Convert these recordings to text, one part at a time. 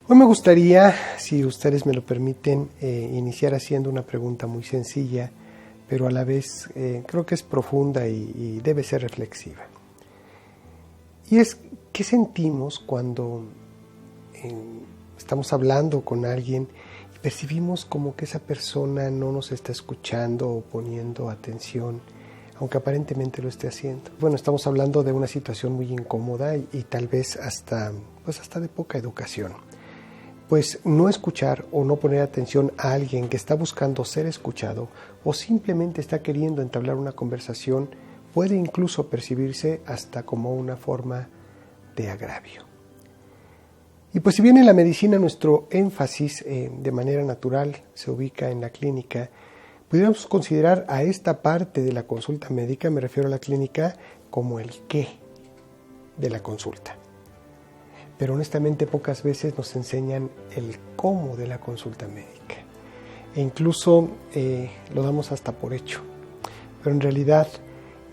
Hoy me gustaría, si ustedes me lo permiten, iniciar haciendo una pregunta muy sencilla, pero a la vez creo que es profunda y debe ser reflexiva. Y es, ¿qué sentimos cuando estamos hablando con alguien y percibimos como que esa persona no nos está escuchando o poniendo atención, aunque aparentemente lo esté haciendo? Bueno, estamos hablando de una situación muy incómoda y tal vez hasta de poca educación. Pues no escuchar o no poner atención a alguien que está buscando ser escuchado o simplemente está queriendo entablar una conversación puede incluso percibirse hasta como una forma de agravio. Y pues si bien en la medicina nuestro énfasis de manera natural se ubica en la clínica, pudiéramos considerar a esta parte de la consulta médica, me refiero a la clínica, como el qué de la consulta. Pero honestamente pocas veces nos enseñan el cómo de la consulta médica. E incluso lo damos hasta por hecho. Pero en realidad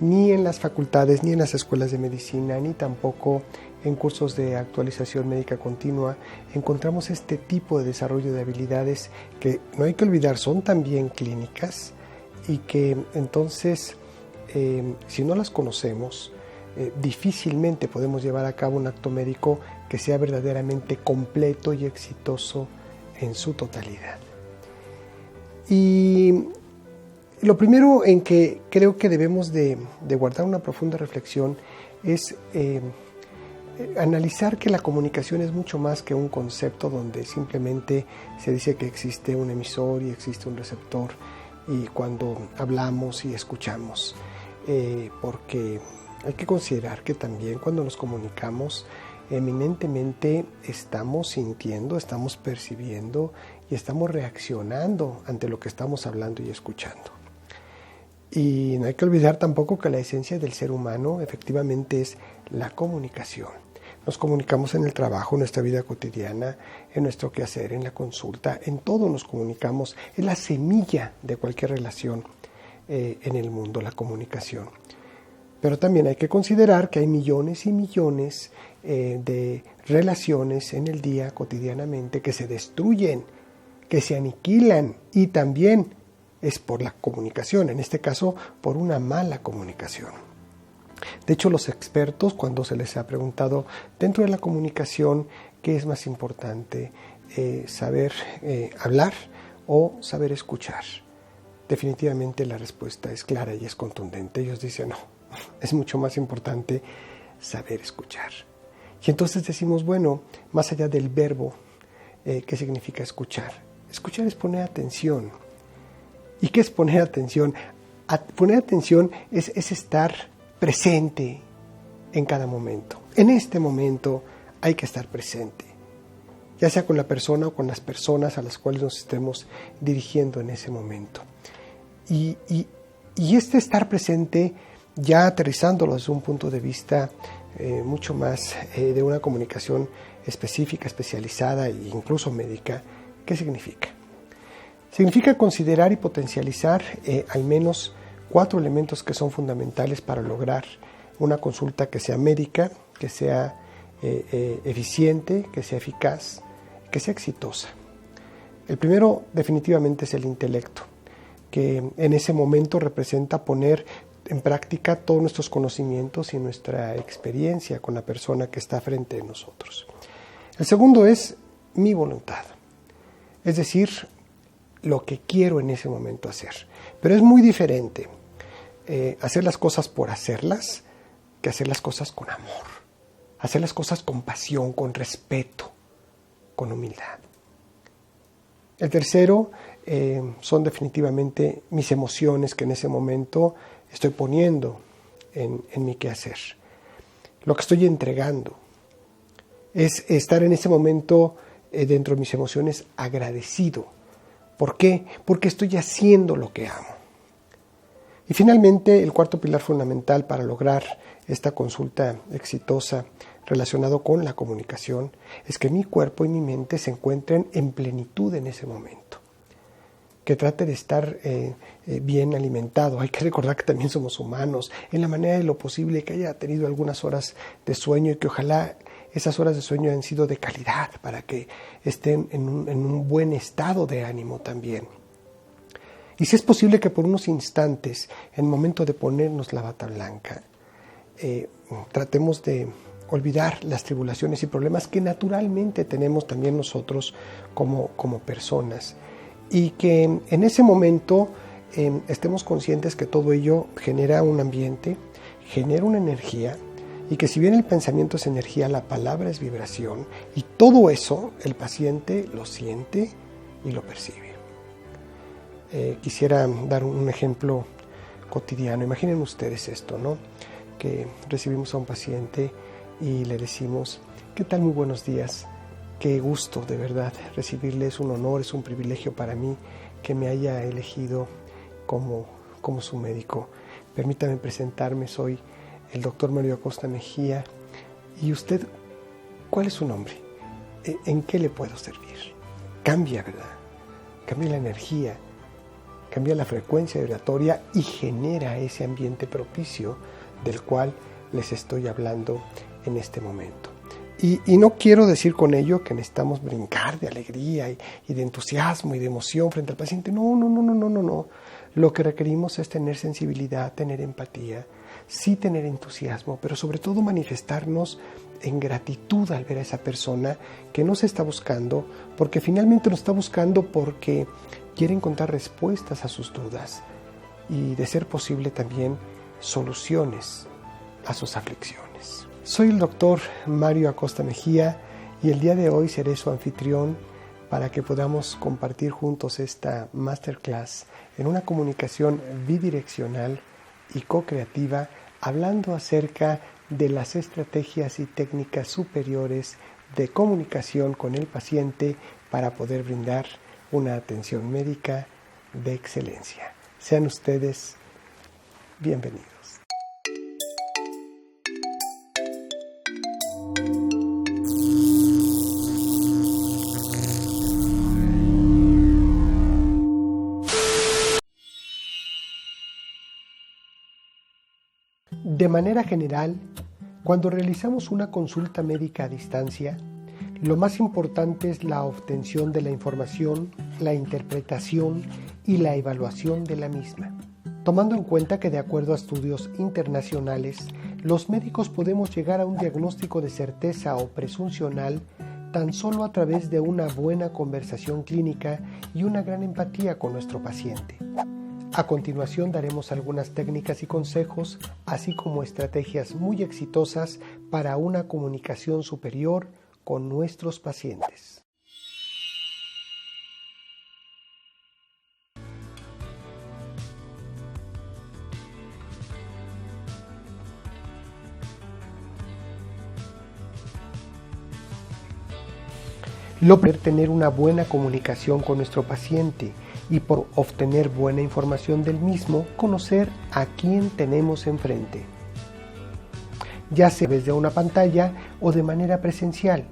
ni en las facultades, ni en las escuelas de medicina, ni tampoco en cursos de actualización médica continua, encontramos este tipo de desarrollo de habilidades que no hay que olvidar, son también clínicas y que entonces, si no las conocemos, difícilmente podemos llevar a cabo un acto médico que sea verdaderamente completo y exitoso en su totalidad. Y lo primero en que creo que debemos de guardar una profunda reflexión es analizar que la comunicación es mucho más que un concepto donde simplemente se dice que existe un emisor y existe un receptor y cuando hablamos y escuchamos, porque hay que considerar que también cuando nos comunicamos eminentemente estamos sintiendo, estamos percibiendo y estamos reaccionando ante lo que estamos hablando y escuchando. Y no hay que olvidar tampoco que la esencia del ser humano efectivamente es la comunicación. Nos comunicamos en el trabajo, en nuestra vida cotidiana, en nuestro quehacer, en la consulta, en todo nos comunicamos. Es la semilla de cualquier relación en el mundo, la comunicación. Pero también hay que considerar que hay millones y millones de relaciones en el día cotidianamente que se destruyen, que se aniquilan y también es por la comunicación, en este caso por una mala comunicación. De hecho, los expertos, cuando se les ha preguntado dentro de la comunicación qué es más importante, saber hablar o saber escuchar, definitivamente la respuesta es clara y es contundente. Ellos dicen no, es mucho más importante saber escuchar. Y entonces decimos, bueno, más allá del verbo, ¿qué significa escuchar? Escuchar es poner atención. ¿Y qué es poner atención? Poner atención es estar presente en cada momento. En este momento hay que estar presente, ya sea con la persona o con las personas a las cuales nos estemos dirigiendo en ese momento. Y este estar presente, ya aterrizándolo desde un punto de vista mucho más de una comunicación específica, especializada e incluso médica, ¿qué significa? Significa considerar y potencializar al menos 4 elementos que son fundamentales para lograr una consulta que sea médica, que sea eficiente, que sea eficaz, que sea exitosa. El primero definitivamente es el intelecto, que en ese momento representa poner en práctica todos nuestros conocimientos y nuestra experiencia con la persona que está frente a nosotros. El segundo es mi voluntad, es decir, lo que quiero en ese momento hacer. Pero es muy diferente hacer las cosas por hacerlas que hacer las cosas con amor, hacer las cosas con pasión, con respeto, con humildad. El tercero son definitivamente mis emociones que en ese momento estoy poniendo en mi quehacer. Lo que estoy entregando es estar en ese momento dentro de mis emociones agradecido. ¿Por qué? Porque estoy haciendo lo que amo. Y finalmente, el cuarto pilar fundamental para lograr esta consulta exitosa relacionado con la comunicación es que mi cuerpo y mi mente se encuentren en plenitud en ese momento. Que trate de estar bien alimentado. Hay que recordar que también somos humanos, en la manera de lo posible que haya tenido algunas horas de sueño y que ojalá esas horas de sueño han sido de calidad para que estén en un buen estado de ánimo también. Y si es posible que por unos instantes, en el momento de ponernos la bata blanca, tratemos de olvidar las tribulaciones y problemas que naturalmente tenemos también nosotros como personas, y que en ese momento estemos conscientes que todo ello genera un ambiente, genera una energía, y que si bien el pensamiento es energía, la palabra es vibración, y todo eso el paciente lo siente y lo percibe. Quisiera dar un ejemplo cotidiano. Imaginen ustedes esto, ¿no? Que recibimos a un paciente y le decimos: ¿qué tal? Muy buenos días. Qué gusto, de verdad, recibirle. Es un honor, es un privilegio para mí que me haya elegido como su médico. Permítame presentarme, soy el doctor Mario Acosta Mejía. ¿Y usted, cuál es su nombre? ¿En qué le puedo servir? Cambia, ¿verdad? Cambia la energía, cambia la frecuencia vibratoria y genera ese ambiente propicio del cual les estoy hablando en este momento. Y no quiero decir con ello que necesitamos brincar de alegría y de entusiasmo y de emoción frente al paciente. No. Lo que requerimos es tener sensibilidad, tener empatía, sí tener entusiasmo, pero sobre todo manifestarnos en gratitud al ver a esa persona que nos está buscando, porque finalmente nos está buscando porque quiere encontrar respuestas a sus dudas y, de ser posible, también soluciones a sus aflicciones. Soy el doctor Mario Acosta Mejía y el día de hoy seré su anfitrión para que podamos compartir juntos esta masterclass en una comunicación bidireccional y co-creativa, hablando acerca de las estrategias y técnicas superiores de comunicación con el paciente para poder brindar una atención médica de excelencia. Sean ustedes bienvenidos. De manera general, cuando realizamos una consulta médica a distancia, lo más importante es la obtención de la información, la interpretación y la evaluación de la misma. Tomando en cuenta que, de acuerdo a estudios internacionales, los médicos podemos llegar a un diagnóstico de certeza o presuncional tan solo a través de una buena conversación clínica y una gran empatía con nuestro paciente. A continuación daremos algunas técnicas y consejos, así como estrategias muy exitosas para una comunicación superior con nuestros pacientes. Lo primero es tener una buena comunicación con nuestro paciente y, por obtener buena información del mismo, conocer a quién tenemos enfrente, ya sea desde una pantalla o de manera presencial.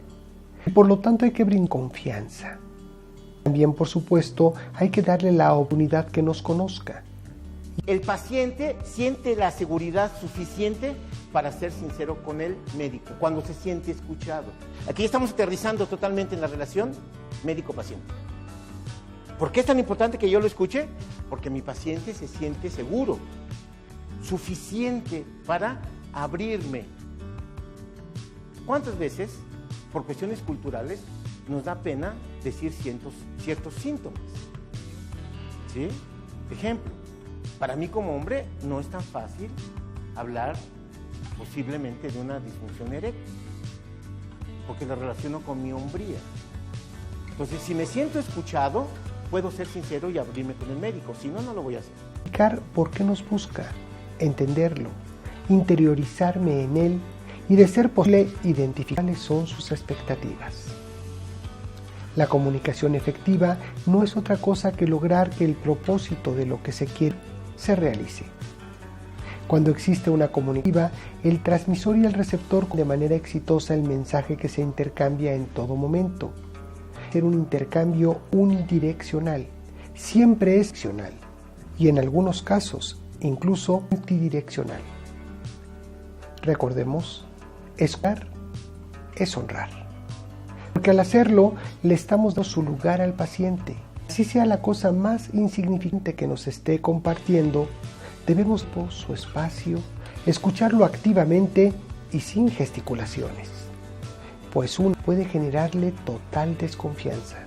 Y por lo tanto hay que brindar confianza. También, por supuesto, hay que darle la oportunidad que nos conozca. El paciente siente la seguridad suficiente para ser sincero con el médico, cuando se siente escuchado. Aquí estamos aterrizando totalmente en la relación médico-paciente. ¿Por qué es tan importante que yo lo escuche? Porque mi paciente se siente seguro, suficiente para abrirme. ¿Cuántas veces, por cuestiones culturales, nos da pena decir ciertos síntomas? ¿Sí? Ejemplo, para mí como hombre no es tan fácil hablar posiblemente de una disfunción eréctil, porque la relaciono con mi hombría. Entonces, si me siento escuchado, puedo ser sincero y abrirme con el médico, si no, no lo voy a hacer. Explicar por qué nos busca, entenderlo, interiorizarme en él y, de ser posible, identificar cuáles son sus expectativas. La comunicación efectiva no es otra cosa que lograr que el propósito de lo que se quiere se realice. Cuando existe una comunicación, el transmisor y el receptor de manera exitosa el mensaje que se intercambia en todo momento. Ser un intercambio unidireccional, siempre es direccional y, en algunos casos, incluso multidireccional. Recordemos, escuchar es honrar. Porque al hacerlo, le estamos dando su lugar al paciente. Así sea la cosa más insignificante que nos esté compartiendo, debemos por su espacio, escucharlo activamente y sin gesticulaciones, pues uno puede generarle total desconfianza.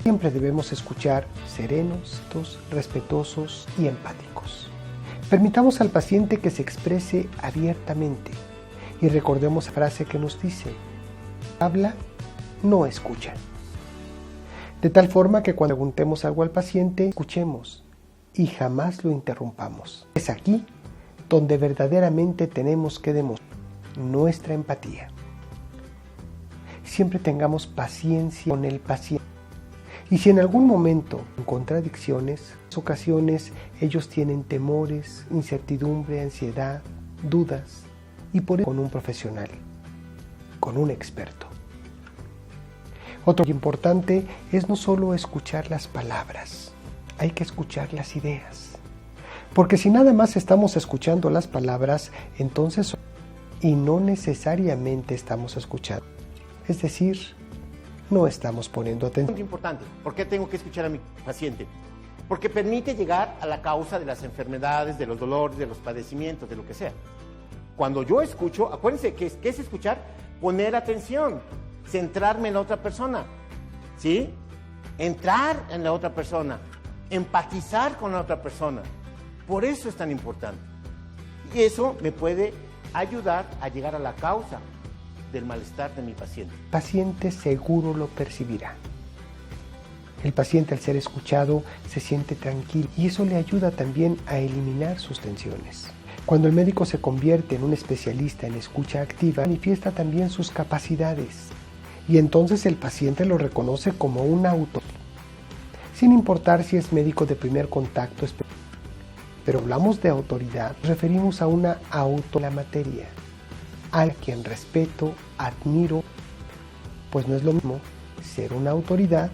Siempre debemos escuchar serenos, respetuosos y empáticos. Permitamos al paciente que se exprese abiertamente y recordemos la frase que nos dice: habla, no escucha. De tal forma que cuando preguntemos algo al paciente, escuchemos y jamás lo interrumpamos. Es aquí donde verdaderamente tenemos que demostrar nuestra empatía. Siempre tengamos paciencia con el paciente. Y si en algún momento, en contradicciones, en ocasiones ellos tienen temores, incertidumbre, ansiedad, dudas, y por eso con un profesional, con un experto. Otro importante es no solo escuchar las palabras, hay que escuchar las ideas. Porque si nada más estamos escuchando las palabras, entonces y no necesariamente estamos escuchando. Es decir, no estamos poniendo atención. Es importante. ¿Por qué tengo que escuchar a mi paciente? Porque permite llegar a la causa de las enfermedades, de los dolores, de los padecimientos, de lo que sea. Cuando yo escucho, acuérdense que es escuchar, poner atención, centrarme en la otra persona, ¿sí? Entrar en la otra persona, empatizar con la otra persona. Por eso es tan importante. Y eso me puede ayudar a llegar a la causa del malestar de mi paciente. El paciente seguro lo percibirá. El paciente, al ser escuchado, se siente tranquilo y eso le ayuda también a eliminar sus tensiones. Cuando el médico se convierte en un especialista en escucha activa, manifiesta también sus capacidades y entonces el paciente lo reconoce como un autoridad, sin importar si es médico de primer contacto. Pero hablamos de autoridad, nos referimos a una auto en la materia, a quien respeto, admiro, pues no es lo mismo ser una autoridad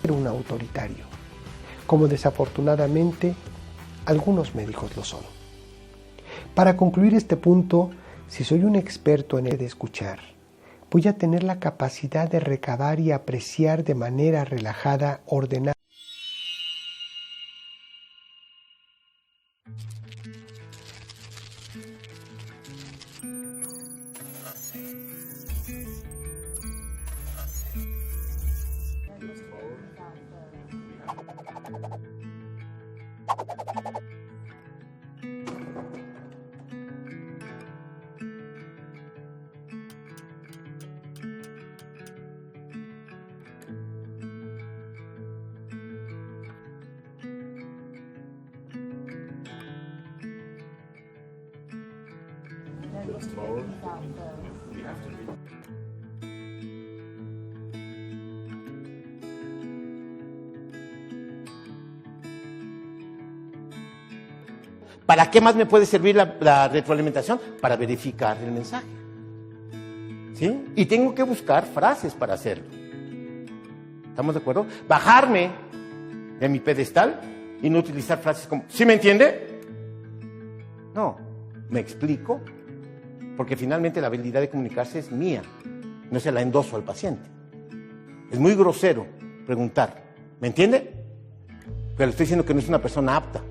que un autoritario, como desafortunadamente algunos médicos lo son. Para concluir este punto, si soy un experto en el de escuchar, voy a tener la capacidad de recabar y apreciar de manera relajada, ordenada. ¿Para qué más me puede servir la retroalimentación? Para verificar el mensaje, ¿sí? Y tengo que buscar frases para hacerlo. ¿Estamos de acuerdo? Bajarme de mi pedestal y no utilizar frases como ¿sí me entiende? No, me explico, porque finalmente la habilidad de comunicarse es mía, no se la endoso al paciente. Es muy grosero preguntar, ¿me entiende? Pero le estoy diciendo que no es una persona apta.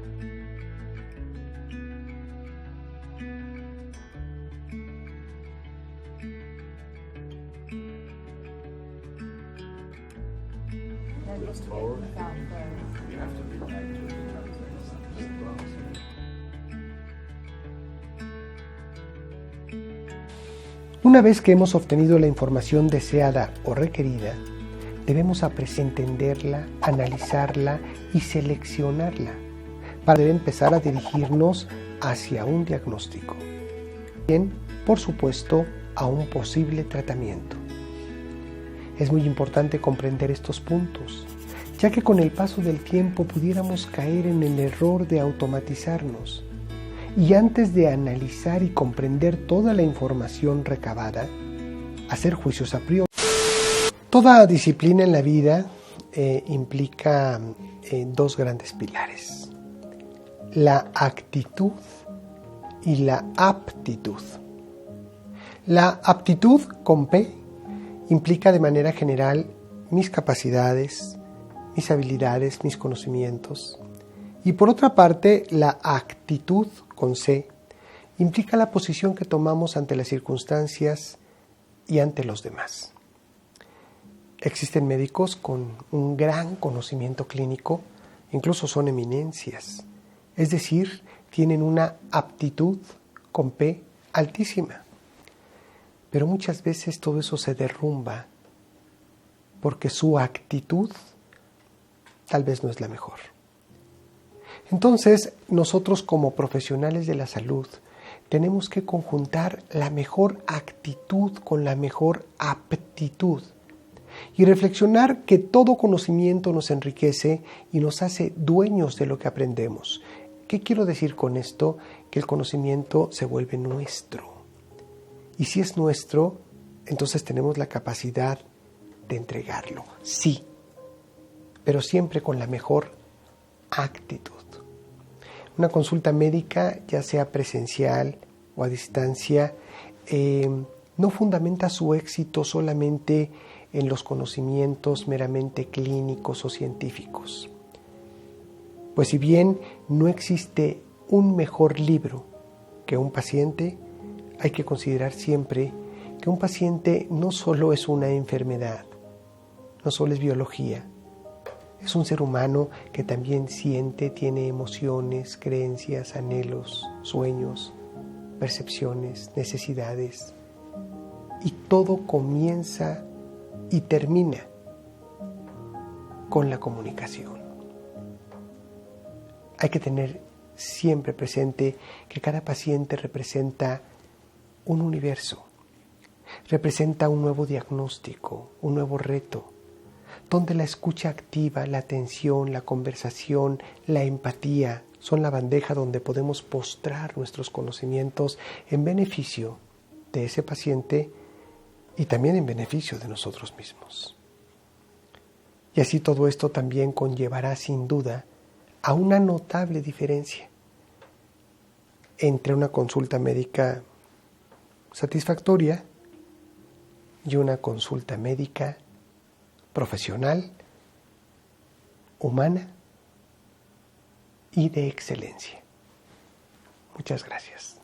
Una vez que hemos obtenido la información deseada o requerida, debemos entenderla, analizarla y seleccionarla para poder empezar a dirigirnos hacia un diagnóstico. Bien, por supuesto, a un posible tratamiento. Es muy importante comprender estos puntos, ya que con el paso del tiempo pudiéramos caer en el error de automatizarnos. Y antes de analizar y comprender toda la información recabada, hacer juicios a priori. Toda disciplina en la vida implica dos grandes pilares: la actitud y la aptitud. La aptitud con P implica de manera general mis capacidades, mis habilidades, mis conocimientos. Y por otra parte, la actitud, con C, implica la posición que tomamos ante las circunstancias y ante los demás. Existen médicos con un gran conocimiento clínico, incluso son eminencias, es decir, tienen una aptitud con P altísima. Pero muchas veces todo eso se derrumba porque su actitud tal vez no es la mejor. Entonces, nosotros como profesionales de la salud tenemos que conjuntar la mejor actitud con la mejor aptitud y reflexionar que todo conocimiento nos enriquece y nos hace dueños de lo que aprendemos. ¿Qué quiero decir con esto? Que el conocimiento se vuelve nuestro. Y si es nuestro, entonces tenemos la capacidad de entregarlo. Sí, pero siempre con la mejor actitud. Una consulta médica, ya sea presencial o a distancia, no fundamenta su éxito solamente en los conocimientos meramente clínicos o científicos. Pues si bien no existe un mejor libro que un paciente, hay que considerar siempre que un paciente no solo es una enfermedad, no solo es biología, es un ser humano que también siente, tiene emociones, creencias, anhelos, sueños, percepciones, necesidades. Y todo comienza y termina con la comunicación. Hay que tener siempre presente que cada paciente representa un universo, representa un nuevo diagnóstico, un nuevo reto, donde la escucha activa, la atención, la conversación, la empatía son la bandeja donde podemos postrar nuestros conocimientos en beneficio de ese paciente y también en beneficio de nosotros mismos. Y así todo esto también conllevará sin duda a una notable diferencia entre una consulta médica satisfactoria y una consulta médica profesional, humana y de excelencia. Muchas gracias.